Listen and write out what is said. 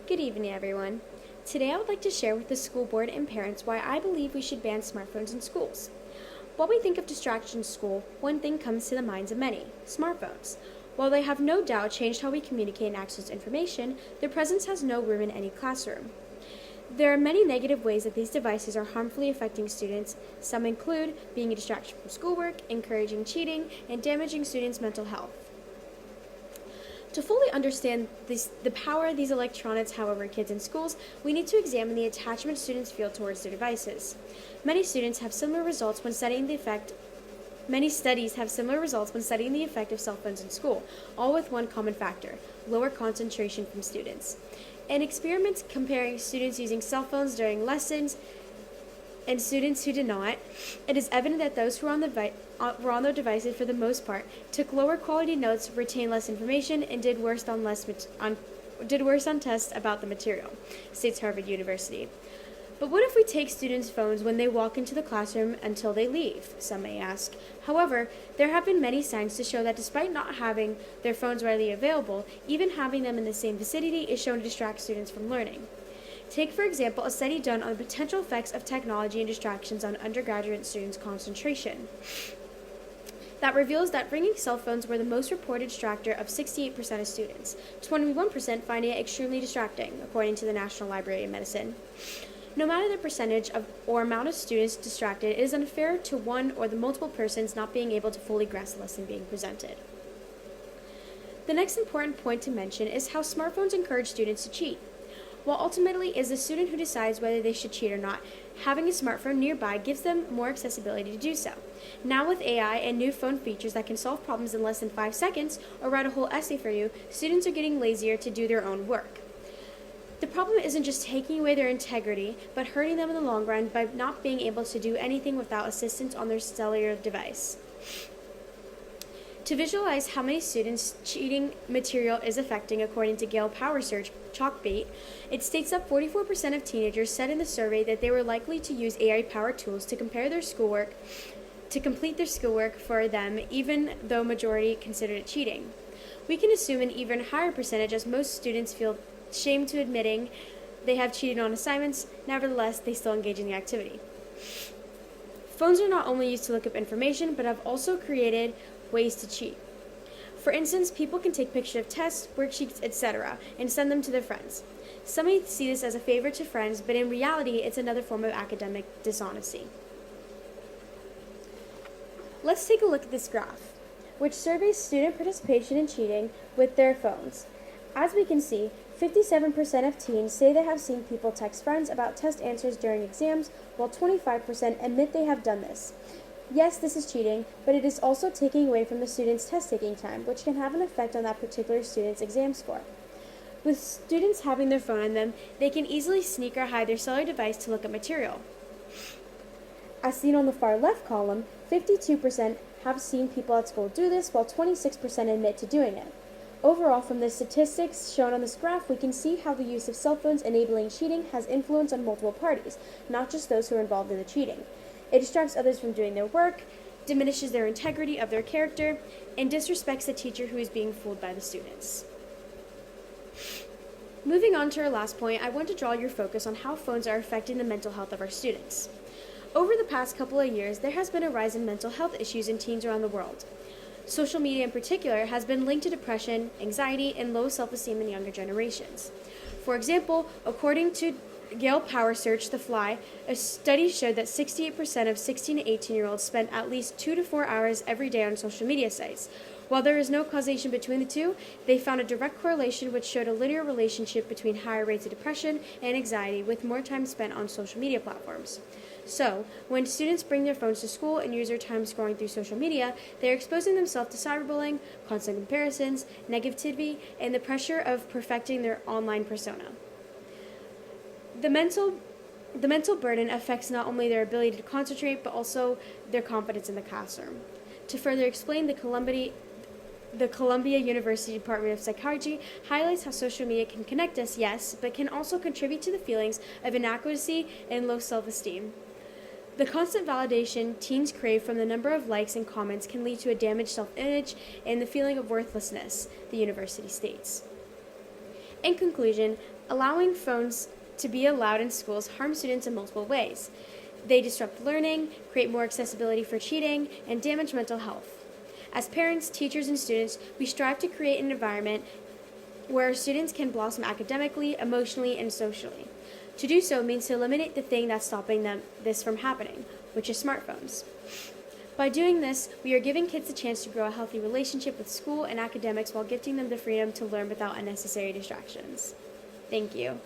Good evening, everyone. Today I would like to share with the school board and parents why I believe we should ban smartphones in schools. While we think of distraction in school, one thing comes to the minds of many: smartphones. While they have no doubt changed how we communicate and access information, their presence has no room in any classroom. There are many negative ways that these devices are harmfully affecting students. Some include being a distraction from schoolwork, encouraging cheating, and damaging students' mental health. To fully understand the power these electronics have over kids in schools, we need to examine the attachment students feel towards their devices. Many studies have similar results when studying the effect of cell phones in school, all with one common factor: lower concentration from students. In experiments comparing students using cell phones during lessons and students who did not, it is evident that those who were on their devices for the most part took lower quality notes, retained less information, and did worse on tests about the material, states Harvard University. But what if we take students' phones when they walk into the classroom until they leave, some may ask. However, there have been many signs to show that despite not having their phones readily available, even having them in the same vicinity is shown to distract students from learning. Take, for example, a study done on the potential effects of technology and distractions on undergraduate students' concentration that reveals that bringing cell phones were the most reported distractor of 68% of students, 21% finding it extremely distracting, according to the National Library of Medicine. No matter the percentage or amount of students distracted, it is unfair to one or the multiple persons not being able to fully grasp the lesson being presented. The next important point to mention is how smartphones encourage students to cheat. While ultimately it is the student who decides whether they should cheat or not, having a smartphone nearby gives them more accessibility to do so. Now with AI and new phone features that can solve problems in less than 5 seconds or write a whole essay for you, students are getting lazier to do their own work. The problem isn't just taking away their integrity, but hurting them in the long run by not being able to do anything without assistance on their cellular device. To visualize how many students cheating material is affecting, according to Gale Power Search Chalkbait, it states that 44% of teenagers said in the survey that they were likely to use AI-powered tools to complete their schoolwork for them, even though majority considered it cheating. We can assume an even higher percentage, as most students feel shame to admitting they have cheated on assignments. Nevertheless, they still engage in the activity. Phones are not only used to look up information, but have also created ways to cheat. For instance, people can take pictures of tests, worksheets, etc., and send them to their friends. Some may see this as a favor to friends, but in reality, it's another form of academic dishonesty. Let's take a look at this graph, which surveys student participation in cheating with their phones. As we can see, 57% of teens say they have seen people text friends about test answers during exams, while 25% admit they have done this. Yes, this is cheating, but it is also taking away from the student's test-taking time, which can have an effect on that particular student's exam score. With students having their phone on them, they can easily sneak or hide their cellular device to look at material. As seen on the far left column, 52% have seen people at school do this, while 26% admit to doing it. Overall, from the statistics shown on this graph, we can see how the use of cell phones enabling cheating has influence on multiple parties, not just those who are involved in the cheating. It distracts others from doing their work, diminishes their integrity of their character, and disrespects the teacher who is being fooled by the students. Moving on to our last point, I want to draw your focus on how phones are affecting the mental health of our students. Over the past couple of years, there has been a rise in mental health issues in teens around the world. Social media in particular has been linked to depression, anxiety, and low self-esteem in younger generations. For example, according to Gale Power Search The Fly, a study showed that 68% of 16 to 18-year-olds spent at least 2 to 4 hours every day on social media sites. While there is no causation between the two, they found a direct correlation which showed a linear relationship between higher rates of depression and anxiety with more time spent on social media platforms. So, when students bring their phones to school and use their time scrolling through social media, they are exposing themselves to cyberbullying, constant comparisons, negativity, and the pressure of perfecting their online persona. The mental burden affects not only their ability to concentrate, but also their confidence in the classroom. To further explain, the Columbia University Department of Psychology highlights how social media can connect us, yes, but can also contribute to the feelings of inadequacy and low self-esteem. The constant validation teens crave from the number of likes and comments can lead to a damaged self-image and the feeling of worthlessness, the university states. In conclusion, allowing phones to be allowed in schools harms students in multiple ways. They disrupt learning, create more accessibility for cheating, and damage mental health. As parents, teachers, and students, we strive to create an environment where students can blossom academically, emotionally, and socially. To do so means to eliminate the thing that's stopping this from happening, which is smartphones. By doing this, we are giving kids the chance to grow a healthy relationship with school and academics while gifting them the freedom to learn without unnecessary distractions. Thank you.